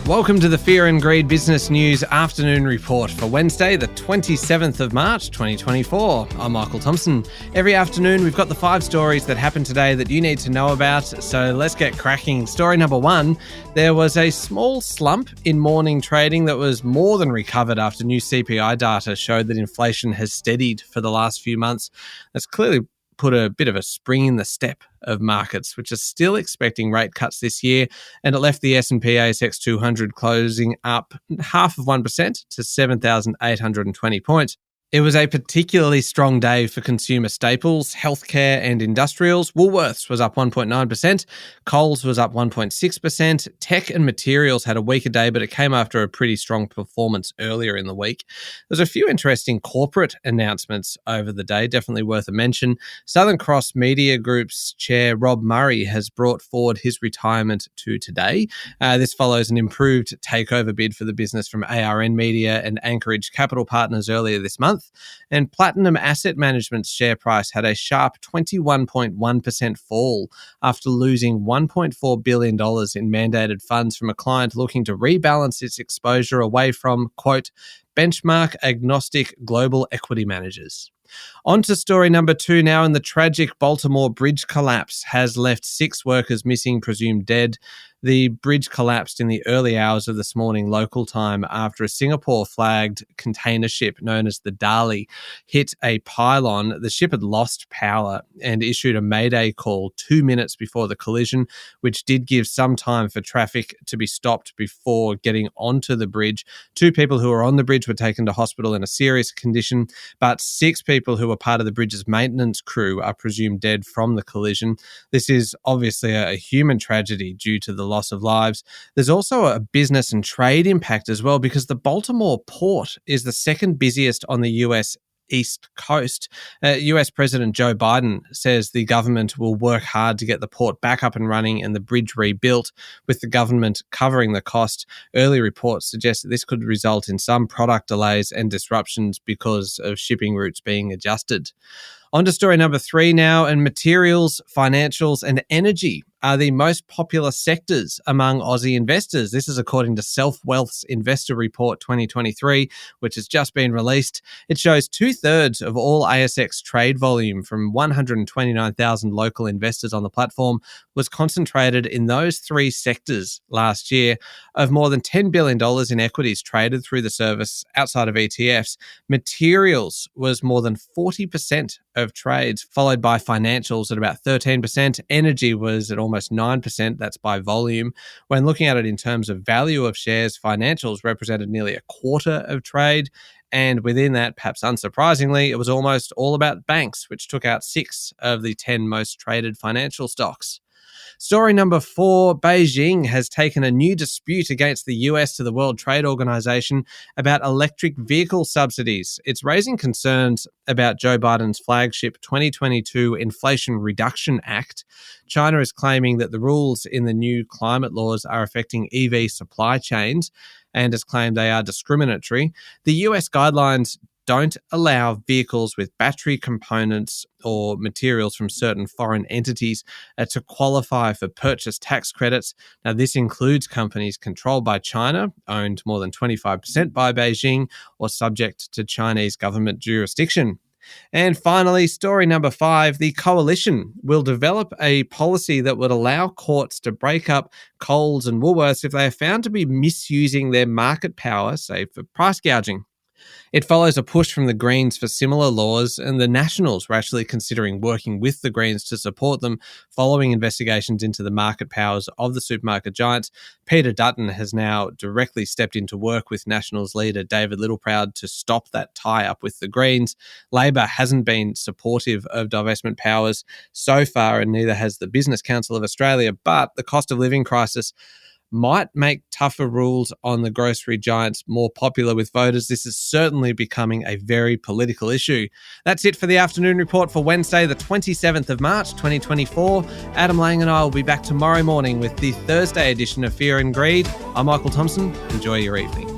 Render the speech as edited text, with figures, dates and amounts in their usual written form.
Welcome to the Fear and Greed Business News Afternoon Report for Wednesday, the 27th of March, 2024. I'm Michael Thompson. Every afternoon, we've got the 5 stories that happened today that you need to know about, so let's get cracking. Story number 1, there was a small slump in morning trading that was more than recovered after new CPI data showed that inflation has steadied for the last few months. That's clearly put a bit of a spring in the step of markets, which are still expecting rate cuts this year, and it left the S&P ASX 200 closing up 0.5% to 7,820 points. It was a particularly strong day for consumer staples, healthcare and industrials. Woolworths was up 1.9%, Coles was up 1.6%, tech and materials had a weaker day, but it came after a pretty strong performance earlier in the week. There's a few interesting corporate announcements over the day, definitely worth a mention. Southern Cross Media Group's chair, Rob Murray, has brought forward his retirement to today. This follows an improved takeover bid for the business from ARN Media and Anchorage Capital Partners earlier this month. And Platinum Asset Management's share price had a sharp 21.1% fall after losing $1.4 billion in mandated funds from a client looking to rebalance its exposure away from, quote, benchmark agnostic global equity managers. On to story number 2 now, and the tragic Baltimore bridge collapse has left 6 workers missing, presumed dead. The bridge collapsed in the early hours of this morning local time after a Singapore-flagged container ship known as the Dali hit a pylon. The ship had lost power and issued a mayday call 2 minutes before the collision, which did give some time for traffic to be stopped before getting onto the bridge. 2 people who were on the bridge were taken to hospital in a serious condition, but 6 people who were part of the bridge's maintenance crew are presumed dead from the collision. This is obviously a human tragedy due to the loss of lives. There's also a business and trade impact as well, because the Baltimore port is the second busiest on the US East Coast. US President Joe Biden says the government will work hard to get the port back up and running and the bridge rebuilt, with the government covering the cost. Early reports suggest that this could result in some product delays and disruptions because of shipping routes being adjusted. On to story number 3 now, and materials, financials and energy are the most popular sectors among Aussie investors. This is according to Self Wealth's Investor Report 2023, which has just been released. It shows 2/3 of all ASX trade volume from 129,000 local investors on the platform was concentrated in those 3 sectors last year. Of more than $10 billion in equities traded through the service outside of ETFs, materials was more than 40% of trades, followed by financials at about 13%. Energy was at almost 9%, that's by volume. When looking at it in terms of value of shares, financials represented nearly a quarter of trade. And within that, perhaps unsurprisingly, it was almost all about banks, which took out 6 of the 10 most traded financial stocks. Story number 4, Beijing has taken a new dispute against the US to the World Trade Organization about electric vehicle subsidies. It's raising concerns about Joe Biden's flagship 2022 Inflation Reduction Act. China is claiming that the rules in the new climate laws are affecting EV supply chains and has claimed they are discriminatory. The US guidelines don't allow vehicles with battery components or materials from certain foreign entities to qualify for purchase tax credits. Now, this includes companies controlled by China, owned more than 25% by Beijing, or subject to Chinese government jurisdiction. And finally, story number 5, the coalition will develop a policy that would allow courts to break up Coles and Woolworths if they are found to be misusing their market power, say for price gouging. It follows a push from the Greens for similar laws, and the Nationals were actually considering working with the Greens to support them following investigations into the market powers of the supermarket giants. Peter Dutton has now directly stepped into work with Nationals leader David Littleproud to stop that tie-up with the Greens. Labor hasn't been supportive of divestment powers so far, and neither has the Business Council of Australia, but the cost of living crisis might make tougher rules on the grocery giants more popular with voters. This is certainly becoming a very political issue. That's it for the afternoon report for Wednesday, the 27th of March, 2024. Adam Lang and I will be back tomorrow morning with the Thursday edition of Fear and Greed. I'm Michael Thompson. Enjoy your evening.